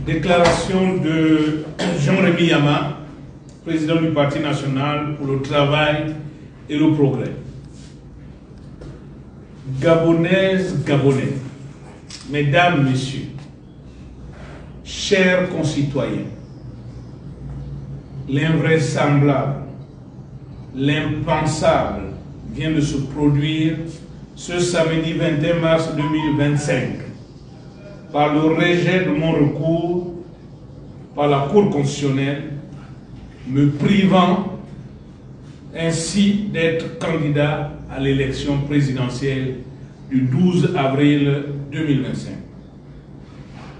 Déclaration de Jean-Rémy Yama, président du Parti national pour le travail et le progrès. Gabonaises, Gabonais, mesdames, messieurs, chers concitoyens, l'invraisemblable, l'impensable vient de se produire ce samedi 21 mars 2025 par le rejet de mon recours par la Cour constitutionnelle, me privant ainsi d'être candidat à l'élection présidentielle du 12 avril 2025.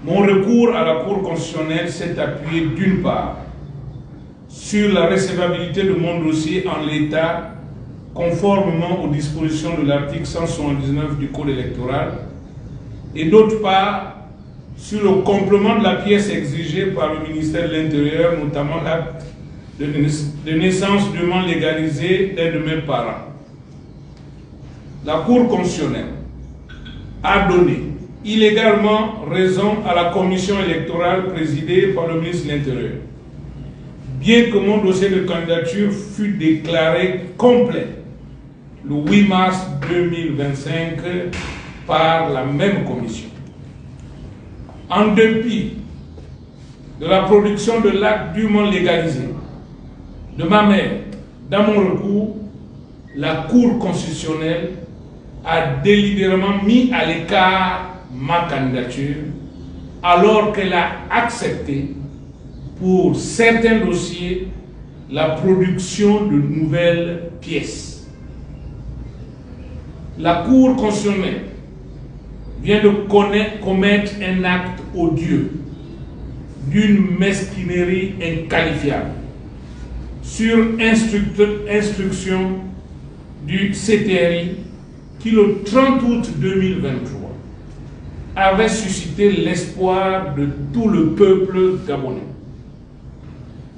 Mon recours à la Cour constitutionnelle s'est appuyé d'une part sur la recevabilité de mon dossier en l'état, conformément aux dispositions de l'article 179 du Code électoral, et d'autre part sur le complément de la pièce exigée par le ministère de l'Intérieur, notamment l'acte de naissance dûment légalisé d'un de mes parents. La Cour constitutionnelle a donné illégalement raison à la commission électorale présidée par le ministre de l'Intérieur, bien que mon dossier de candidature fut déclaré complet le 8 mars 2025 par la même commission. En dépit de la production de l'acte dûment légalisé de ma mère dans mon recours, la Cour constitutionnelle a délibérément mis à l'écart ma candidature alors qu'elle a accepté pour certains dossiers la production de nouvelles pièces. La Cour constitutionnelle vient de commettre un acte odieux d'une mesquinerie inqualifiable sur instruction du CTRI qui, le 30 août 2023, avait suscité l'espoir de tout le peuple gabonais.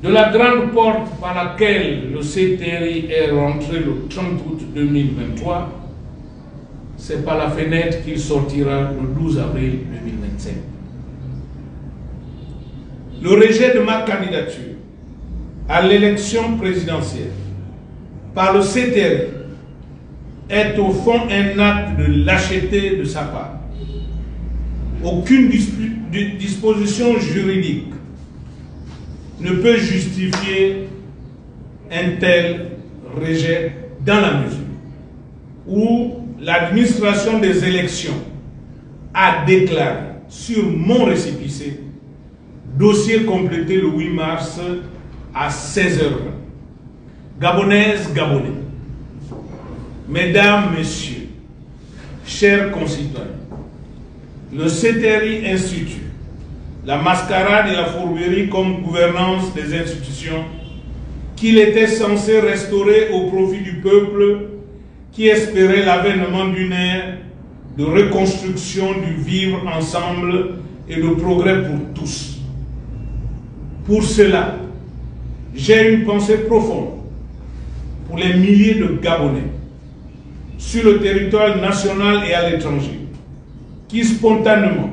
De la grande porte par laquelle le CTRI est rentré le 30 août 2023, c'est par la fenêtre qu'il sortira le 12 avril 2025. Le rejet de ma candidature à l'élection présidentielle par le CTRI est au fond un acte de lâcheté de sa part. Aucune disposition juridique ne peut justifier un tel rejet dans la mesure où l'administration des élections a déclaré sur mon récépissé, dossier complété le 8 mars à 16h20. Gabonaises, Gabonais, mesdames, messieurs, chers concitoyens, le CTRI institue la mascarade et la fourberie comme gouvernance des institutions qu'il était censé restaurer au profit du peuple qui espérait l'avènement d'une ère de reconstruction du vivre ensemble et de progrès pour tous. Pour cela, j'ai une pensée profonde pour les milliers de Gabonais sur le territoire national et à l'étranger qui spontanément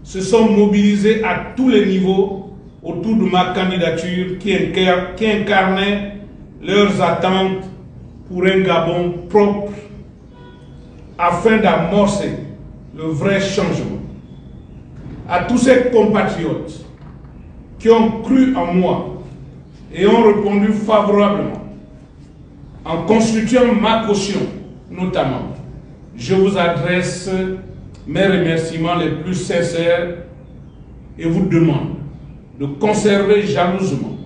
se sont mobilisés à tous les niveaux autour de ma candidature qui incarnait leurs attentes pour un Gabon propre afin d'amorcer le vrai changement. À tous ces compatriotes qui ont cru en moi et ont répondu favorablement en constituant ma caution notamment, je vous adresse mes remerciements les plus sincères et vous demande de conserver jalousement,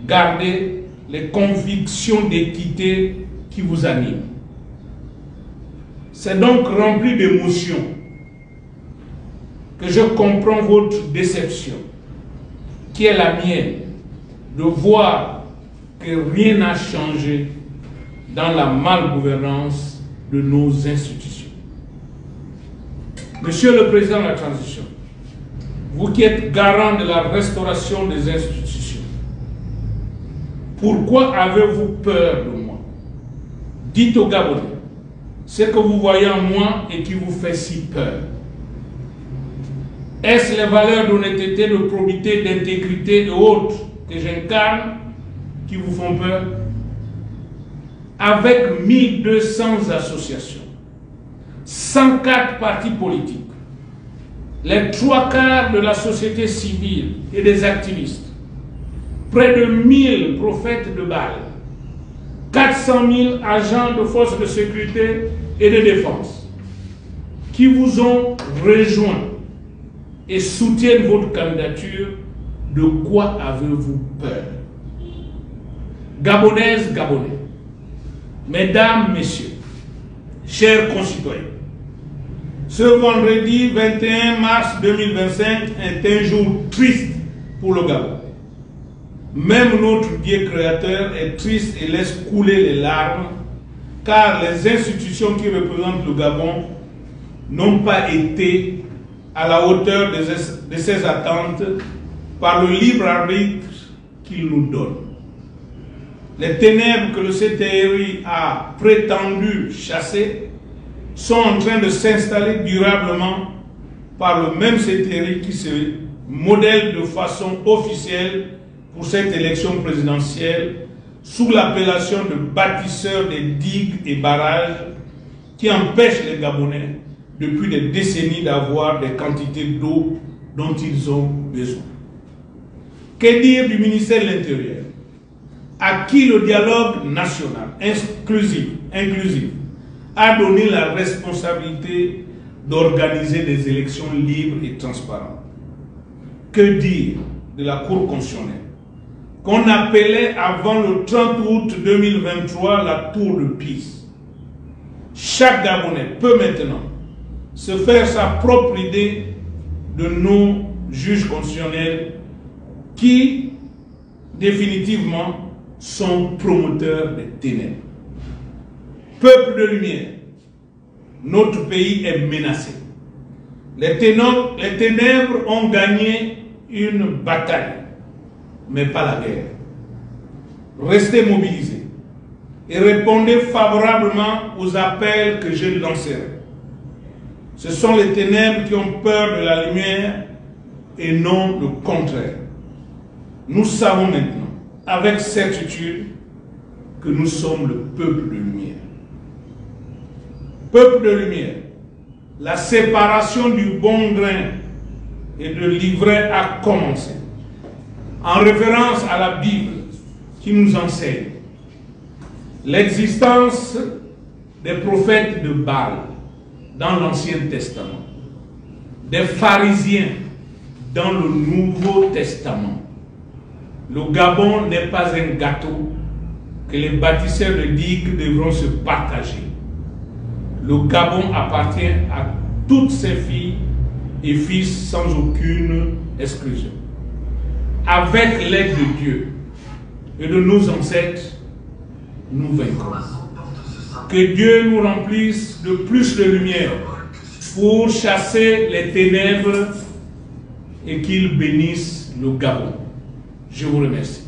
garder les convictions d'équité qui vous animent. C'est donc rempli d'émotion que je comprends votre déception, qui est la mienne, de voir que rien n'a changé dans la malgouvernance de nos institutions. Monsieur le Président de la Transition, vous qui êtes garant de la restauration des institutions, pourquoi avez-vous peur de moi? Dites aux Gabonais ce que vous voyez en moi et qui vous fait si peur. Est-ce les valeurs d'honnêteté, de probité, d'intégrité et autres que j'incarne qui vous font peur? Avec 1200 associations, 104 partis politiques, les 3/4 de la société civile et des activistes, près de 1000 prophètes de Baal, 400 000 agents de forces de sécurité et de défense qui vous ont rejoints et soutiennent votre candidature, de quoi avez-vous peur? Gabonaises, Gabonais, mesdames, messieurs, chers concitoyens, ce vendredi 21 mars 2025 est un jour triste pour le Gabon. Même notre Dieu créateur est triste et laisse couler les larmes, car les institutions qui représentent le Gabon n'ont pas été à la hauteur de ses attentes par le libre arbitre qu'il nous donne. Les ténèbres que le CTRI a prétendu chasser sont en train de s'installer durablement par le même CTRI qui se modèle de façon officielle pour cette élection présidentielle sous l'appellation de bâtisseur des digues et barrages qui empêchent les Gabonais depuis des décennies d'avoir des quantités d'eau dont ils ont besoin. Que dire du ministère de l'Intérieur, à qui le dialogue national inclusif a donné la responsabilité d'organiser des élections libres et transparentes? Que dire de la Cour constitutionnelle, qu'on appelait avant le 30 août 2023 la Tour de Pise? Chaque Gabonais peut maintenant se faire sa propre idée de nos juges constitutionnels qui, définitivement, sont promoteurs des ténèbres. Peuple de lumière, notre pays est menacé. Les ténèbres ont gagné une bataille, mais pas la guerre. Restez mobilisés et répondez favorablement aux appels que je lancerai. Ce sont les ténèbres qui ont peur de la lumière et non le contraire. Nous savons maintenant, avec certitude, que nous sommes le peuple de lumière. Peuple de lumière, la séparation du bon grain et de l'ivraie a commencé. En référence à la Bible qui nous enseigne l'existence des prophètes de Baal dans l'Ancien Testament, des pharisiens dans le Nouveau Testament. Le Gabon n'est pas un gâteau que les bâtisseurs de digues devront se partager. Le Gabon appartient à toutes ses filles et fils sans aucune exclusion. Avec l'aide de Dieu et de nos ancêtres, nous vaincrons. Que Dieu nous remplisse de plus de lumière pour chasser les ténèbres et qu'il bénisse le Gabon. Je vous remercie.